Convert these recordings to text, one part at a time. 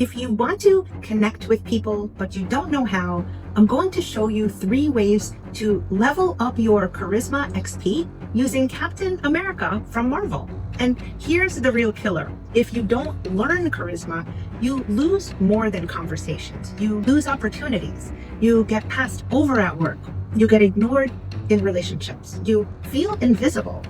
If you want to connect with people, but you don't know how, I'm going to show you 3 ways to level up your charisma XP using Captain America from Marvel. And here's the real killer. If you don't learn charisma, you lose more than conversations. You lose opportunities. You get passed over at work. You get ignored in relationships. You feel invisible.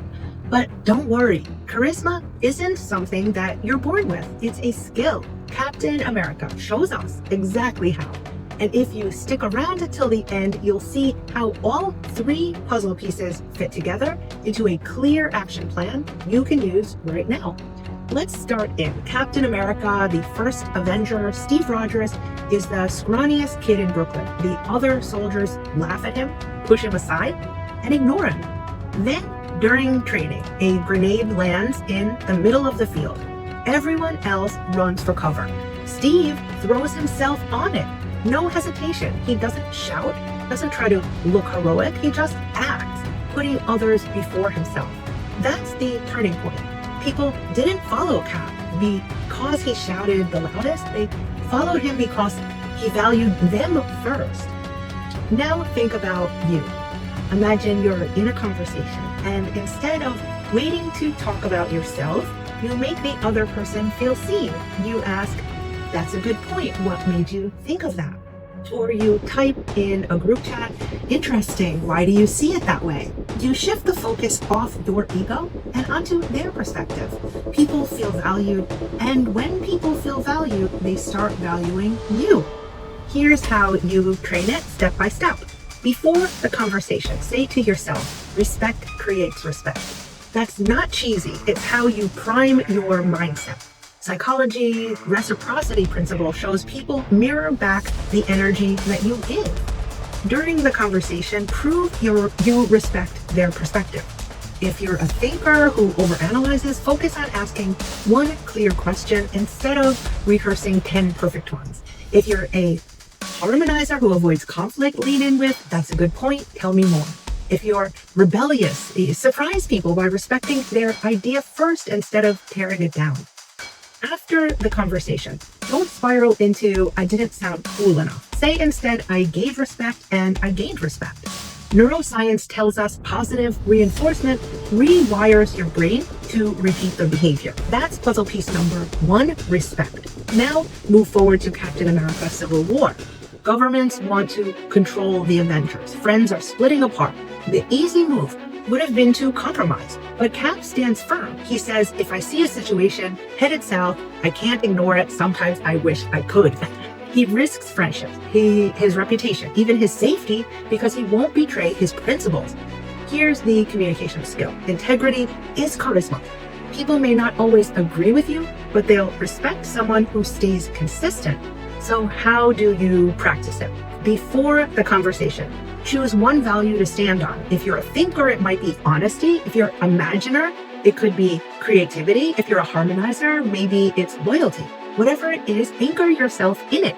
But don't worry, charisma isn't something that you're born with. It's a skill. Captain America shows us exactly how. And if you stick around until the end, you'll see how all 3 puzzle pieces fit together into a clear action plan you can use right now. Let's start in Captain America, the first Avenger. Steve Rogers is the scrawniest kid in Brooklyn. The other soldiers laugh at him, push him aside, and ignore him. Then, during training, a grenade lands in the middle of the field. Everyone else runs for cover. Steve throws himself on it. No hesitation. He doesn't shout, doesn't try to look heroic. He just acts, putting others before himself. That's the turning point. People didn't follow Cap because he shouted the loudest. They followed him because he valued them first. Now think about you. Imagine you're in a conversation, and instead of waiting to talk about yourself, you make the other person feel seen. You ask, "That's a good point. What made you think of that?" Or you type in a group chat, "Interesting. Why do you see it that way?" You shift the focus off your ego and onto their perspective. People feel valued, and when people feel valued, they start valuing you. Here's how you train it step by step. Before the conversation, say to yourself, "Respect creates respect." That's not cheesy. It's how you prime your mindset. Psychology reciprocity principle shows people mirror back the energy that you give. During the conversation, prove you respect their perspective. If you're a thinker who overanalyzes, focus on asking one clear question instead of rehearsing 10 perfect ones. If you're a harmonizer who avoids conflict, lean in with, "That's a good point, tell me more." If you're rebellious, surprise people by respecting their idea first instead of tearing it down. After the conversation, don't spiral into, "I didn't sound cool enough." Say instead, "I gave respect and I gained respect." Neuroscience tells us positive reinforcement rewires your brain to repeat the behavior. That's puzzle piece number 1, respect. Now move forward to Captain America Civil War. Governments want to control the Avengers. Friends are splitting apart. The easy move would have been to compromise, but Cap stands firm. He says, "If I see a situation headed south, I can't ignore it. Sometimes I wish I could." He risks friendship, his reputation, even his safety, because he won't betray his principles. Here's the communication skill. Integrity is charisma. People may not always agree with you, but they'll respect someone who stays consistent. So how do you practice it? Before the conversation, choose one value to stand on. If you're a thinker, it might be honesty. If you're an imaginer, it could be creativity. If you're a harmonizer, maybe it's loyalty. Whatever it is, anchor yourself in it.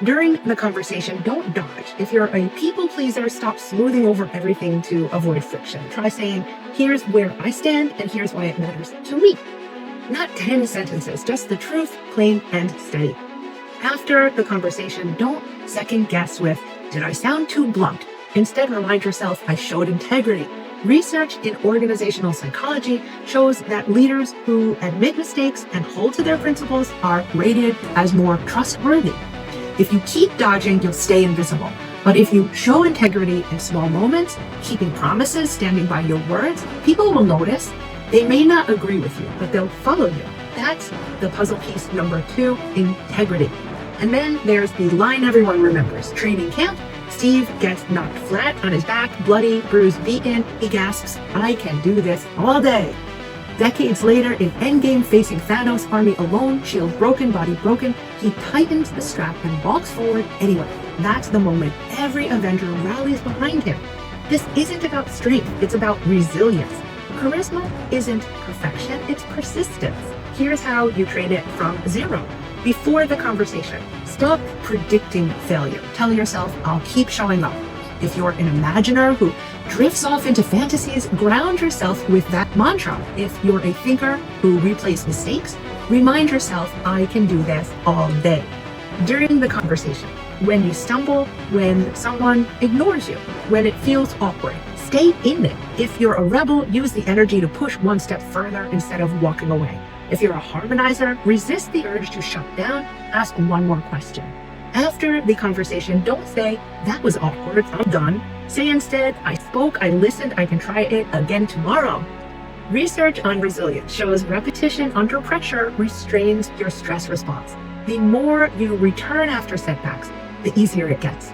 During the conversation, don't dodge. If you're a people pleaser, stop smoothing over everything to avoid friction. Try saying, "Here's where I stand and here's why it matters to me." Not 10 sentences, just the truth, plain and steady. After the conversation, don't second guess with, "Did I sound too blunt?" Instead, remind yourself, "I showed integrity." Research in organizational psychology shows that leaders who admit mistakes and hold to their principles are rated as more trustworthy. If you keep dodging, you'll stay invisible. But if you show integrity in small moments, keeping promises, standing by your words, people will notice. They may not agree with you, but they'll follow you. That's the puzzle piece number 2, integrity. And then there's the line everyone remembers. Training camp, Steve gets knocked flat on his back, bloody, bruised, beaten. He gasps, "I can do this all day." Decades later, in Endgame, facing Thanos' army alone, shield broken, body broken, he tightens the strap and walks forward anyway. That's the moment every Avenger rallies behind him. This isn't about strength, it's about resilience. Charisma isn't perfection, it's persistence. Here's how you train it from 0. Before the conversation, stop predicting failure. Tell yourself, "I'll keep showing up." If you're an imaginer who drifts off into fantasies, ground yourself with that mantra. If you're a thinker who replays mistakes, Remind yourself, I can do this all day. During the conversation, when you stumble, when someone ignores you, when it feels awkward, stay in it. If you're a rebel, use the energy to push one step further instead of walking away. If you're a harmonizer, resist the urge to shut down, ask one more question. After the conversation, don't say, that was awkward, I'm done. Say instead, I spoke, I listened, I can try it again tomorrow. Research on resilience shows repetition under pressure restrains your stress response. The more you return after setbacks, the easier it gets.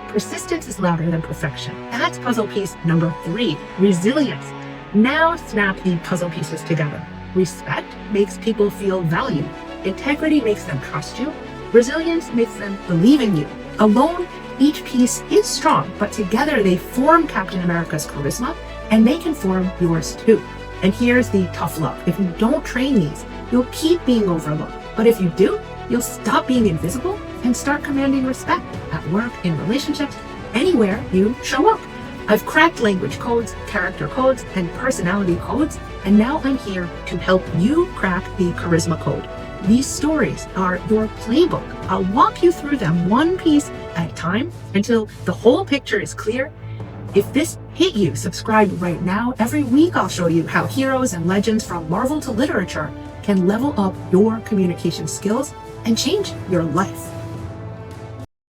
Persistence is louder than perfection. That's puzzle piece number 3, resilience. Now snap the puzzle pieces together. Respect makes people feel valued. Integrity makes them trust you. Resilience makes them believe in you. Alone, each piece is strong, but together they form Captain America's charisma, and they can form yours too. And here's the tough love. If you don't train these, you'll keep being overlooked. But if you do, you'll stop being invisible and start commanding respect at work, in relationships, anywhere you show up. I've cracked language codes, character codes, and personality codes, and now I'm here to help you crack the charisma code. These stories are your playbook. I'll walk you through them one piece at a time until the whole picture is clear. If this hit you, subscribe right now. Every week I'll show you how heroes and legends from Marvel to literature can level up your communication skills and change your life.